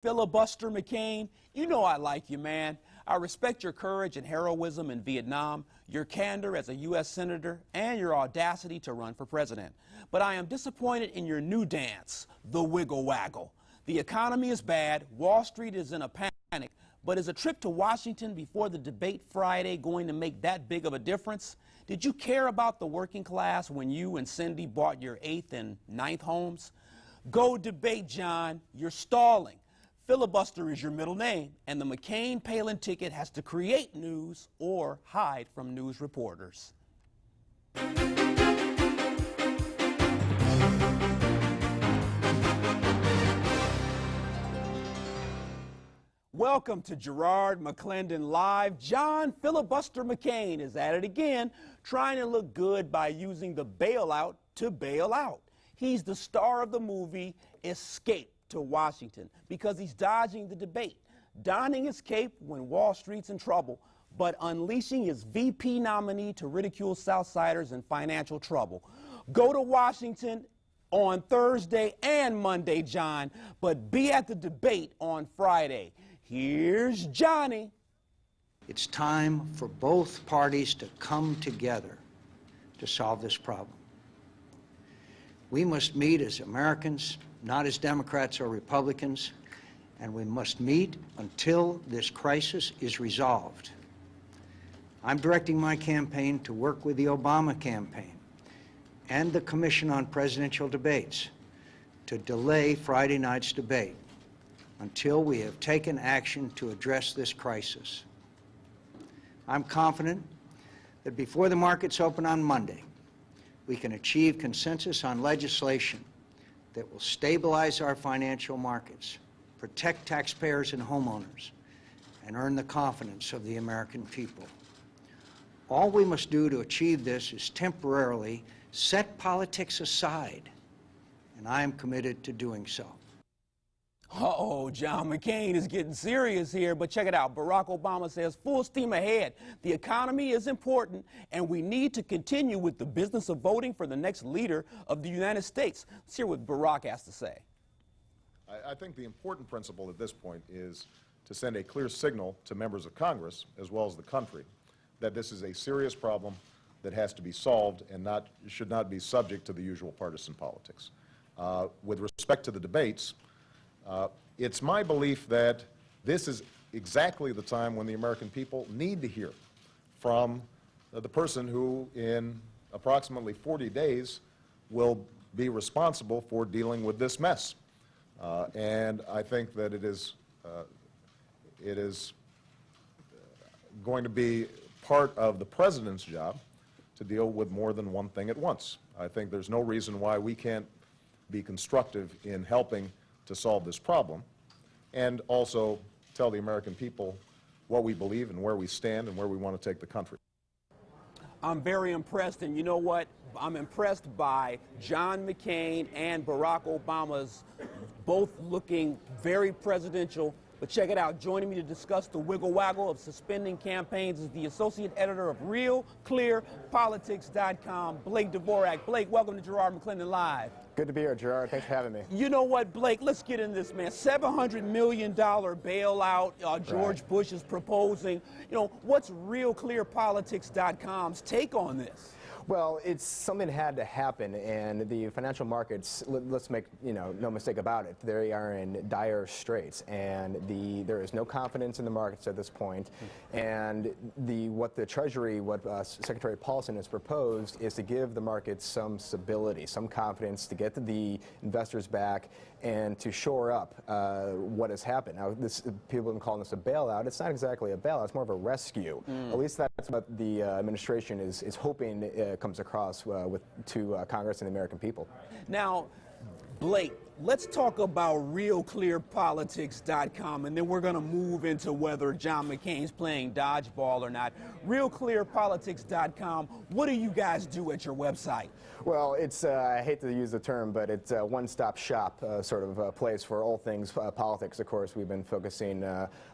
Filibuster McCain, you know I like you, man. I respect your courage and heroism in Vietnam, your candor as a U.S. Senator, and your audacity to run for president. But I am disappointed in your new dance, the wiggle waggle. The economy is bad, Wall Street is in a panic, but is a trip to Washington before the debate Friday going to make that big of a difference? Did you care about the working class when you and Cindy bought your 8th and 9th homes? Go debate, John. You're stalling. Filibuster is your middle name, and the McCain-Palin ticket has to create news or hide from news reporters. Welcome to Garrard McClendon Live. John Filibuster McCain is at it again, trying to look good by using the bailout to bail out. He's the star of the movie Escape to Washington because he's dodging the debate, donning his cape when Wall Street's in trouble, but unleashing his VP nominee to ridicule Southsiders in financial trouble. Go to Washington on Thursday and Monday, John, but be at the debate on Friday. Here's Johnny. It's time for both parties to come together to solve this problem. We must meet as Americans, not as Democrats or Republicans, and we must meet until this crisis is resolved. I'm directing my campaign to work with the Obama campaign and the Commission on Presidential Debates to delay Friday night's debate until we have taken action to address this crisis. I'm confident that before the markets open on Monday, we can achieve consensus on legislation that will stabilize our financial markets, protect taxpayers and homeowners, and earn the confidence of the American people. All we must do to achieve this is temporarily set politics aside, and I am committed to doing so. Uh-oh, John McCain is getting serious here, but check it out. Barack Obama says full steam ahead. The economy is important, and we need to continue with the business of voting for the next leader of the United States. Let's hear what Barack has to say. I think the important principle at this point is to send a clear signal to members of Congress, as well as the country, that this is a serious problem that has to be solved and should not be subject to the usual partisan politics. With respect to the debates, it's my belief that this is exactly the time when the American people need to hear from the person who, in approximately 40 days, will be responsible for dealing with this mess. And I think that it is going to be part of the president's job to deal with more than one thing at once. I think there's no reason why we can't be constructive in helping to solve this problem, and also tell the American people what we believe and where we stand and where we want to take the country. I'm very impressed, and you know what? I'm impressed by John McCain and Barack Obama's both looking very presidential. But check it out. Joining me to discuss the wiggle waggle of suspending campaigns is the associate editor of RealClearPolitics.com, Blake Dvorak. Blake, welcome to Garrard McClendon Live. Good to be here, Gerard. Thanks for having me. You know what, Blake? Let's get into this, man. $700 million bailout George Bush is proposing. You know, what's RealClearPolitics.com's take on this? Well, it's something that had to happen, and the financial markets, let's make no mistake about it, they are in dire straits, and there is no confidence in the markets at this point. And what the Treasury, what Secretary Paulson has proposed is to give the markets some stability, some confidence, to get the investors back and to shore up what has happened. Now, people have been calling this a bailout. It's not exactly a bailout. It's more of a rescue. At least that's what the administration is hoping comes across to Congress and the American people. Now, Blake, let's talk about RealClearPolitics.com, and then we're going to move into whether John McCain's playing dodgeball or not. RealClearPolitics.com, what do you guys do at your website? Well, it's, I hate to use the term, but it's a one-stop shop sort of place for all things politics. Of course, we've been focusing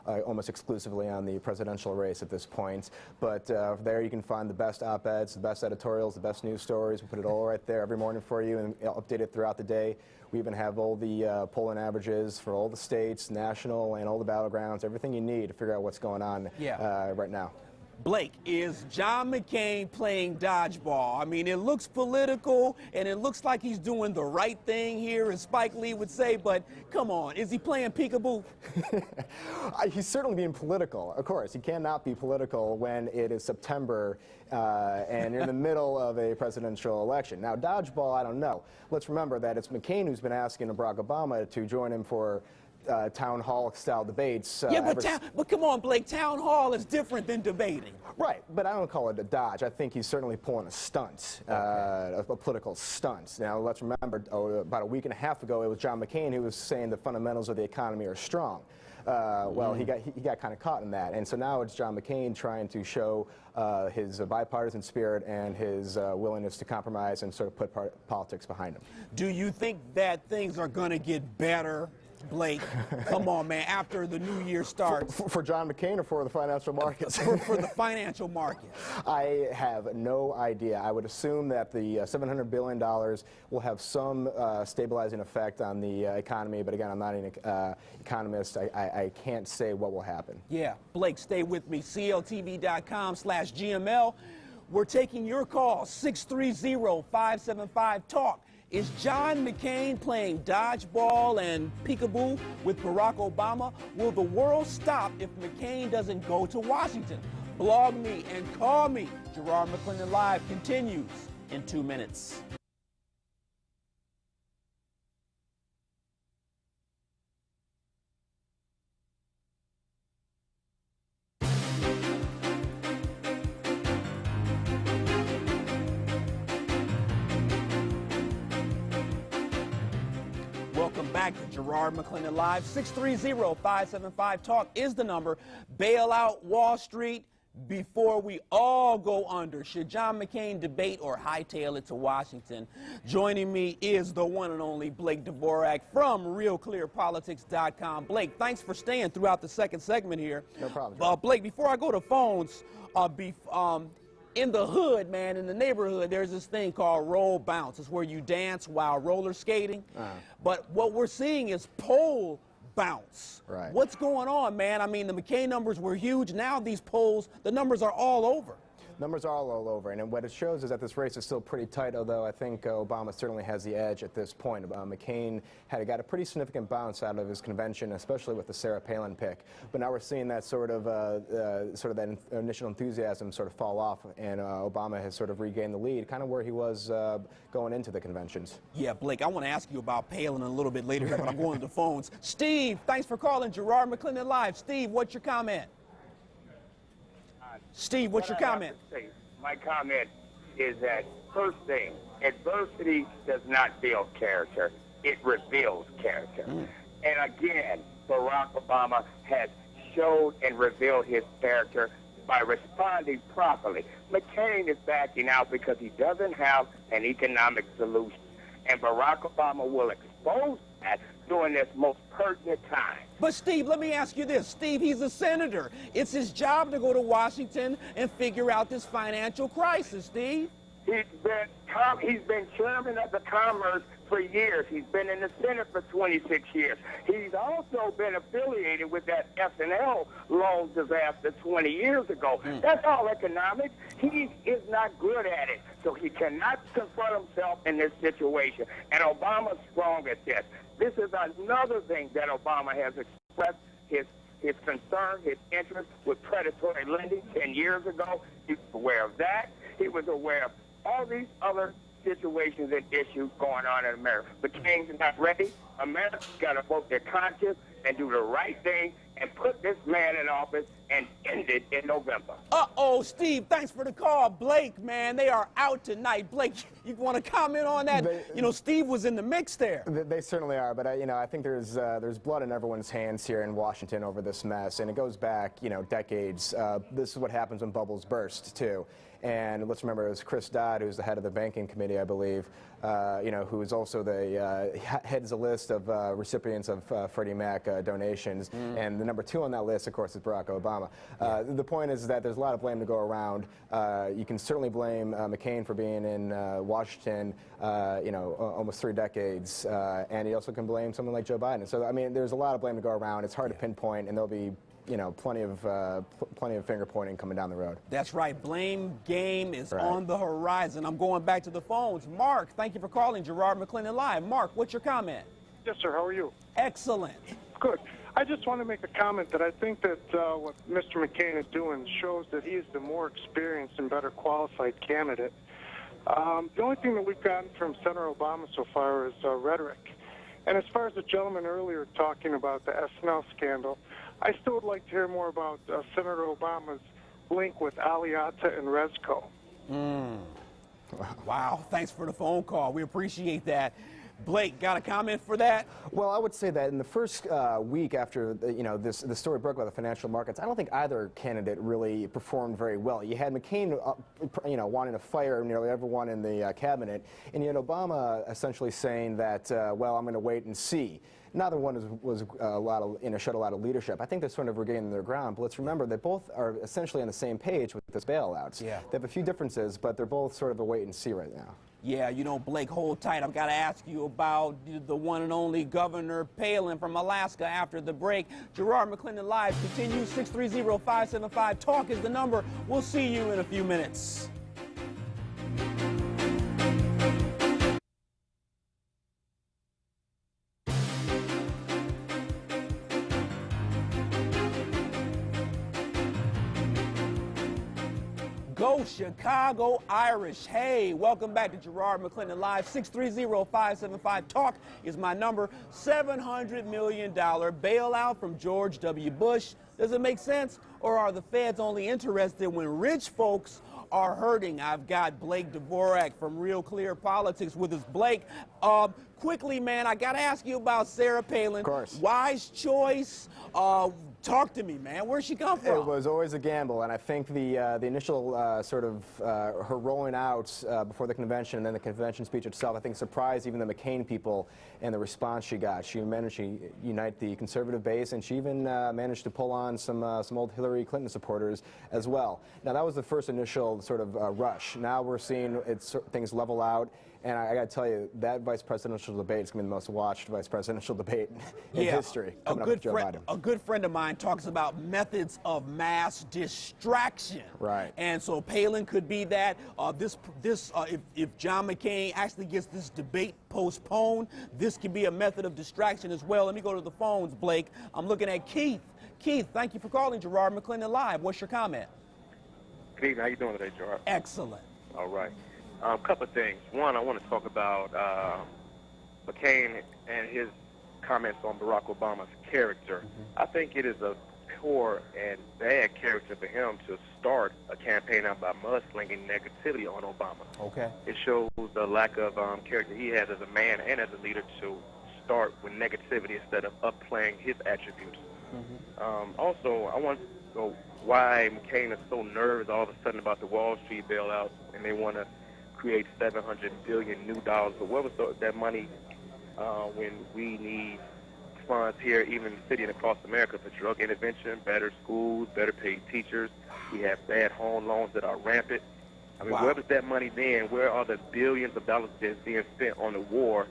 almost exclusively on the presidential race at this point. But there you can find the best op-eds, the best editorials, the best news stories. We put it all right there every morning for you and update it throughout the day. We even have all the polling averages for all the states, national, and all the battlegrounds, everything you need to figure out what's going on right now. Blake, is John McCain playing dodgeball? I mean, it looks political, and it looks like he's doing the right thing here, as Spike Lee would say, but come on, is he playing peekaboo? He's certainly being political, of course. He cannot be political when it is September and you're in the middle of a presidential election. Now, dodgeball, I don't know. Let's remember that it's McCain who's been asking Barack Obama to join him for town hall-style debates. But come on, Blake, town hall is different than debating. Right, but I don't call it a dodge. I think he's certainly pulling a stunt, a political stunt. Now, let's remember, about a week and a half ago, it was John McCain who was saying the fundamentals of the economy are strong. Well, he got kind of caught in that, and so now it's John McCain trying to show his bipartisan spirit and his willingness to compromise and sort of put politics behind him. Do you think that things are going to get better, Blake? Come on, man, after the new year starts. For John McCain or for the financial markets? For the financial markets. I have no idea. I would assume that the $700 billion will have some stabilizing effect on the economy, but again, I'm not an economist. I can't say what will happen. Yeah, Blake, stay with me. CLTV.com/GML. We're taking your call, 630-575-TALK. Is John McCain playing dodgeball and peekaboo with Barack Obama? Will the world stop if McCain doesn't go to Washington? Blog me and call me. Garrard McClendon Live continues in 2 minutes. Welcome back to Garrard McClendon Live. 630-575-TALK is the number. Bail out Wall Street before we all go under. Should John McCain debate or hightail it to Washington? Joining me is the one and only Blake Dvorak from RealClearPolitics.com. Blake, thanks for staying throughout the second segment here. No problem. Blake, before I go to phones, in the hood, man, in the neighborhood, there's this thing called roll bounce. It's where you dance while roller skating. But what we're seeing is pole bounce. Right. What's going on, man? I mean, the McCain numbers were huge. Now these polls, the numbers are all over. Numbers are all over, and what it shows is that this race is still pretty tight, although I think Obama certainly has the edge at this point. McCain got a pretty significant bounce out of his convention, especially with the Sarah Palin pick. But now we're seeing that sort of that initial enthusiasm sort of fall off, and Obama has sort of regained the lead, kind of where he was going into the conventions. Yeah, Blake, I want to ask you about Palin a little bit later here, but I'm going to the phones. Steve, thanks for calling Garrard McClendon Live. Steve, what's your comment? Steve, what's your comment? My comment is that, first thing, adversity does not build character. It reveals character. And again, Barack Obama has showed and revealed his character by responding properly. McCain is backing out because he doesn't have an economic solution. And Barack Obama will expose that during this most pertinent time. But Steve, let me ask you this. Steve, he's a senator. It's his job to go to Washington and figure out this financial crisis, Steve. He's been chairman of the Commerce for years. He's been in the Senate for 26 years. He's also been affiliated with that S&L loan disaster 20 years ago. That's all economics. He is not good at it, so he cannot confront himself in this situation. And Obama's strong at this. This is another thing that Obama has expressed his concern, his interest with predatory lending 10 years ago. He was aware of that. He was aware of all these other situations and issues going on in America. McCain's not ready. America's got to vote their conscience and do the right thing and put this man in office and end it in November. Uh-oh, Steve, thanks for the call. Blake, man, they are out tonight. Blake, you want to comment on that? Steve was in the mix there. They certainly are, but I think there's blood in everyone's hands here in Washington over this mess, and it goes back, decades. This is what happens when bubbles burst, too. And let's remember, it was Chris Dodd, who's the head of the banking committee, I believe, who is also the heads a list of recipients of Freddie Mac donations. And the number 2 on that list, of course, is Barack Obama. The point is that there's a lot of blame to go around. You can certainly blame McCain for being in Washington, almost 3 decades, and you also can blame someone like Joe Biden. So, I mean, there's a lot of blame to go around. It's hard to pinpoint, and there'll be plenty of finger pointing coming down the road. That's right. Blame game is Right. on the horizon. I'm going back to the phones. Mark, thank you for calling Garrard McClendon Live. Mark, what's your comment? Yes, sir. How are you? Excellent. Good. I just want to make a comment that I think that what Mr. McCain is doing shows that he is the more experienced and better qualified candidate. The only thing that we've gotten from Senator Obama so far is rhetoric. And as far as the gentleman earlier talking about the SNL scandal, I still would like to hear more about Senator Obama's link with Aliata and Resco. Wow. Thanks for the phone call. We appreciate that. Blake, got a comment for that? Well, I would say that in the first week after the story broke about the financial markets, I don't think either candidate really performed very well. You had McCain, wanting to fire nearly everyone in the cabinet, and you had Obama essentially saying that, well, I'm going to wait and see. Neither one was showed a lot of leadership. I think they're sort of regaining their ground, but let's remember they both are essentially on the same page with this bailouts. Yeah. They have a few differences, but they're both sort of a wait and see right now. Yeah, Blake, hold tight. I've got to ask you about the one and only Governor Palin from Alaska after the break. Garrard McClendon Live continues. 630-575-TALK is the number. We'll see you in a few minutes. Go Chicago Irish. Hey, welcome back to Garrard McClendon Live. 630-575-TALK is my number. $700 million bailout from George W. Bush. Does it make sense? Or are the feds only interested when rich folks are hurting? I've got Blake Dvorak from Real Clear Politics with us. Blake, quickly, man, I got to ask you about Sarah Palin. Of course. Wise choice. Talk to me, man. Where'd she come from? It was always a gamble, and I think the initial her rolling out before the convention and then the convention speech itself, I think surprised even the McCain people and the response she got. She managed to unite the conservative base, and she even managed to pull on some old Hillary Clinton supporters as well. Now that was the first initial sort of rush. Now we're seeing things level out. And I got to tell you, that vice presidential debate is going to be the most watched vice presidential debate in history. A good friend of mine talks about methods of mass distraction. Right. And so Palin could be that. If John McCain actually gets this debate postponed, this could be a method of distraction as well. Let me go to the phones, Blake. I'm looking at Keith. Keith, thank you for calling Garrard McClendon Live. What's your comment? Good evening. How you doing today, Gerard? Excellent. All right. A couple of things. One, I want to talk about McCain and his comments on Barack Obama's character. I think it is a poor and bad character for him to start a campaign out by mudslinging negativity on Obama. Okay. It shows the lack of character he has as a man and as a leader to start with negativity instead of upplaying his attributes. Also, I want to know why McCain is so nervous all of a sudden about the Wall Street bailout, and they want to create $700 billion new dollars. But where was that money when we need funds here, even in the city and across America, for drug intervention, better schools, better paid teachers? We have bad home loans that are rampant. I mean, where was that money then? Where are the billions of dollars that's being spent on the war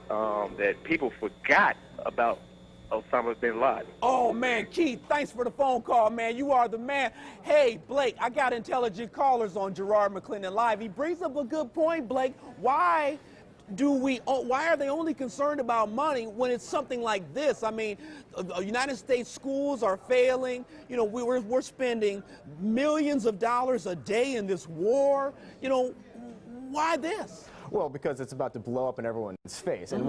that people forgot about Osama bin Laden? Oh, man, Keith, thanks for the phone call, man. You are the man. Hey, Blake, I got intelligent callers on Garrard McClendon Live. He brings up a good point, Blake. Why are they only concerned about money when it's something like this? I mean, United States schools are failing. We're spending millions of dollars a day in this war. Why this? Well, because it's about to blow up in everyone's face. And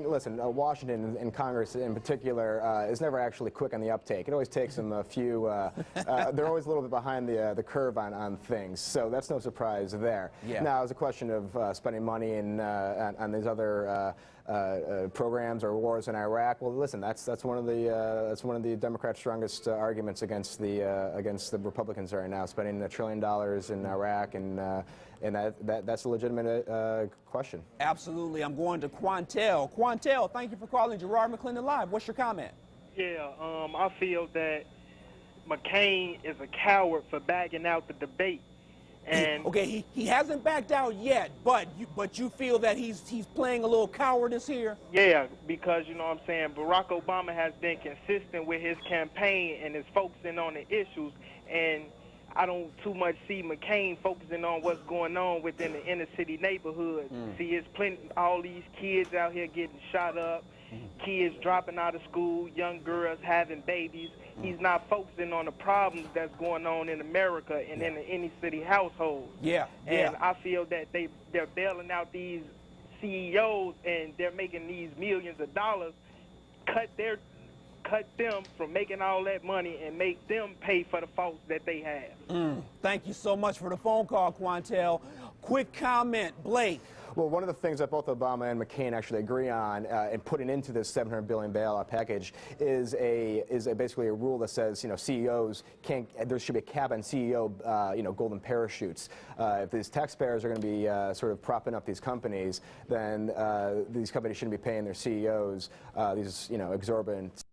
listen, Washington and Congress in particular is never actually quick on the uptake. It always takes them a few, they're always a little bit behind the curve on things. So that's no surprise there. Yeah. Now, it's a question of spending money on these other programs or wars in Iraq. Well, listen, that's one of the Democrats' strongest arguments against the Republicans right now, spending $1 trillion in Iraq, and that's a legitimate question. Absolutely. I'm going to Quantel. Quantel, thank you for calling Garrard McClendon Live. What's your comment? Yeah, I feel that McCain is a coward for backing out the debate. And okay, he hasn't backed out yet, but you feel that he's playing a little cowardice here? Yeah, because, you know what I'm saying, Barack Obama has been consistent with his campaign and is focusing on the issues, and I don't too much see McCain focusing on what's going on within the inner city neighborhood. See, it's all these kids out here getting shot up, kids dropping out of school, young girls having babies. He's not focusing on the problems that's going on in America and in the inner city households. And I feel that they're bailing out these CEOs and they're making these millions of dollars, cut them from making all that money and make them pay for the faults that they have. Thank you so much for the phone call, Quantel. Quick comment, Blake. Well, one of the things that both Obama and McCain actually agree on in putting into this $700 billion bailout package is basically a rule that says, you know, CEOs can't. There should be a cap on CEO, golden parachutes. If these taxpayers are going to be sort of propping up these companies, then these companies shouldn't be paying their CEOs these, exorbitant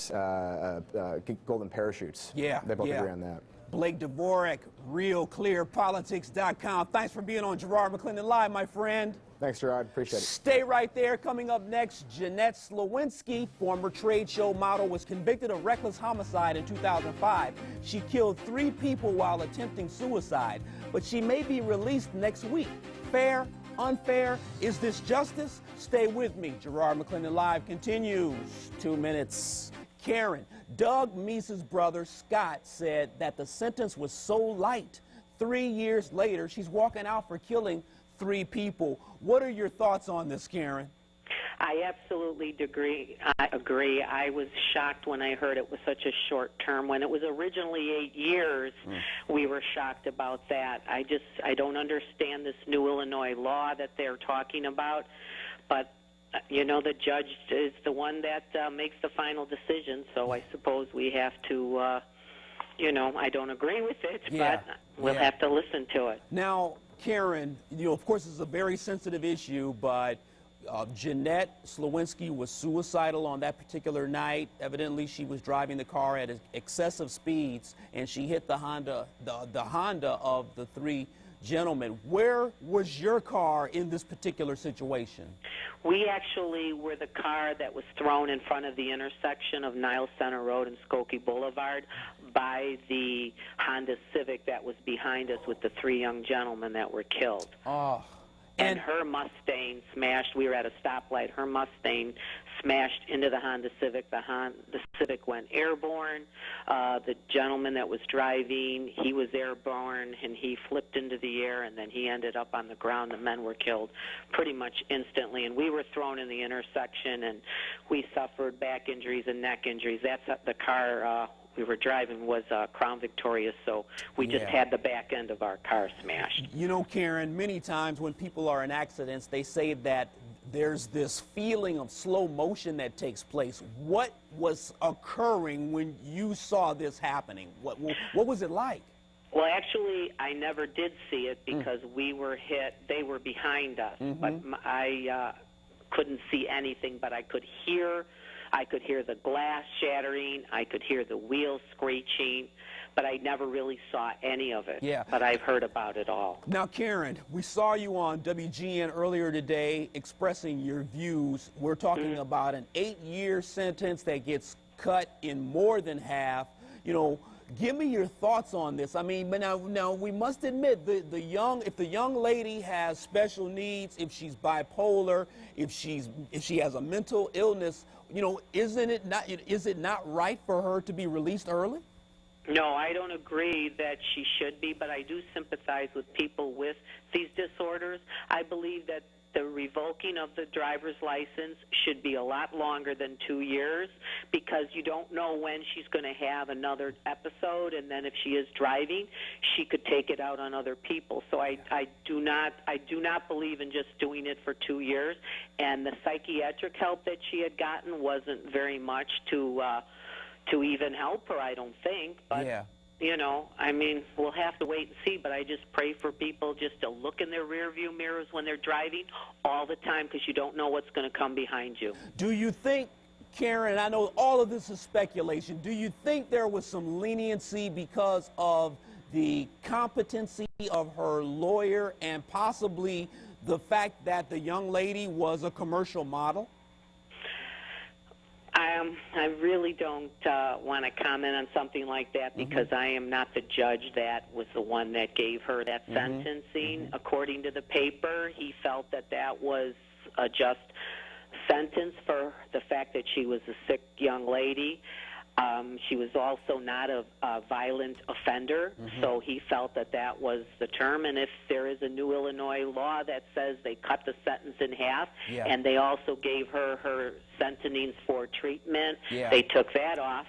golden parachutes. Yeah, they both agree on that. Blake Dvorak, RealClearPolitics.com. Thanks for being on Garrard McClendon Live, my friend. Thanks, Gerard. Appreciate it. Stay right there. Coming up next, Jeanette Slowinski, former trade show model, was convicted of reckless homicide in 2005. She killed 3 people while attempting suicide, but she may be released next week. Fair? Unfair? Is this justice? Stay with me. Garrard McClendon Live continues. 2 minutes. Karen, Doug Meese's brother, Scott, said that the sentence was so light. 3 years later, she's walking out for killing 3 people. What are your thoughts on this, Karen? I absolutely agree. I was shocked when I heard it was such a short term. When it was originally 8 years, we were shocked about that. I don't understand this new Illinois law that they're talking about, but the judge is the one that makes the final decision, so I suppose we have to, I don't agree with it, but we'll have to listen to it. Now, Karen, of course, it's a very sensitive issue, but Jeanette Slowinski was suicidal on that particular night. Evidently, she was driving the car at excessive speeds, and she hit the Honda, the Honda of the 3 gentlemen. Where was your car in this particular situation? We actually were the car that was thrown in front of the intersection of Niles Center Road and Skokie Boulevard by the Honda Civic that was behind us with the 3 young gentlemen that were killed. And her Mustang smashed. We were at a stoplight. Her Mustang smashed into the Honda Civic. The Civic went airborne. The gentleman that was driving, he was airborne, and he flipped into the air, and then he ended up on the ground. The men were killed pretty much instantly, and we were thrown in the intersection, and we suffered back injuries and neck injuries. That's the car we were driving was Crown Victoria, so we just had the back end of our car smashed. You know, Karen, many times when people are in accidents, they say that there's this feeling of slow motion that takes place. What was occurring when you saw this happening? What was it like? Well, actually, I never did see it because we were hit. They were behind us, but I couldn't see anything, but I could hear the glass shattering. I could hear the wheels screeching, but I never really saw any of it. Yeah. But I've heard about it all. Now, Karen, we saw you on WGN earlier today expressing your views. We're talking about an 8-year sentence that gets cut in more than half. Give me your thoughts on this. I mean, but now we must admit if the young lady has special needs, if she's bipolar, if she has a mental illness, is it not right for her to be released early? No, I don't agree that she should be, but I do sympathize with people with these disorders. I believe that the revoking of the driver's license should be a lot longer than 2 years, because you don't know when she's going to have another episode, and then if she is driving, she could take it out on other people. So I do not believe in just doing it for 2 years. And the psychiatric help that she had gotten wasn't very much to even help her, I don't think. But Yeah. you know, I mean, we'll have to wait and see, but I just pray for people just to look in their rearview mirrors when they're driving all the time, because you don't know what's going to come behind you. Do you think, Karen, I know all of this is speculation, do you think there was some leniency because of the competency of her lawyer and possibly the fact that the young lady was a commercial model? I really don't want to comment on something like that, because I am not the judge that was the one that gave her that sentencing. According to the paper, he felt that that was a just sentence for the fact that she was a sick young lady. She was also not a violent offender, so he felt that that was the term. And if there is a new Illinois law that says they cut the sentence in half, and they also gave her sentencing for treatment, they took that off.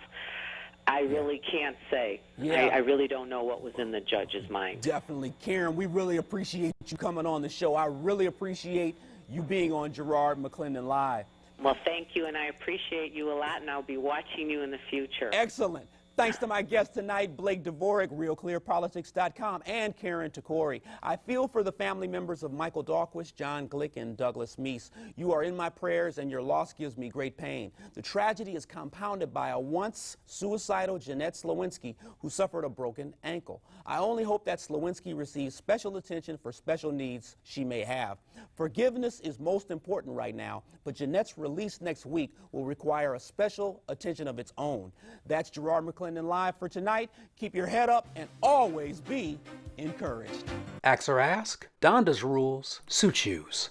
I really can't say. I really don't know what was in the judge's mind. Definitely. Karen, we really appreciate you coming on the show. I really appreciate you being on Garrard McClendon Live. Well, thank you, and I appreciate you a lot, and I'll be watching you in the future. Excellent. Thanks to my guest tonight, Blake Dvorak, RealClearPolitics.com, and Karen Takori. I feel for the family members of Michael Dahlquist, John Glick, and Douglas Meese. You are in my prayers, and your loss gives me great pain. The tragedy is compounded by a once suicidal Jeanette Slowinski who suffered a broken ankle. I only hope that Slowinski receives special attention for special needs she may have. Forgiveness is most important right now, but Jeanette's release next week will require a special attention of its own. That's Garrard McClendon Live for tonight. Keep your head up and always be encouraged. Ask or ask? Donda's rules suit shoes.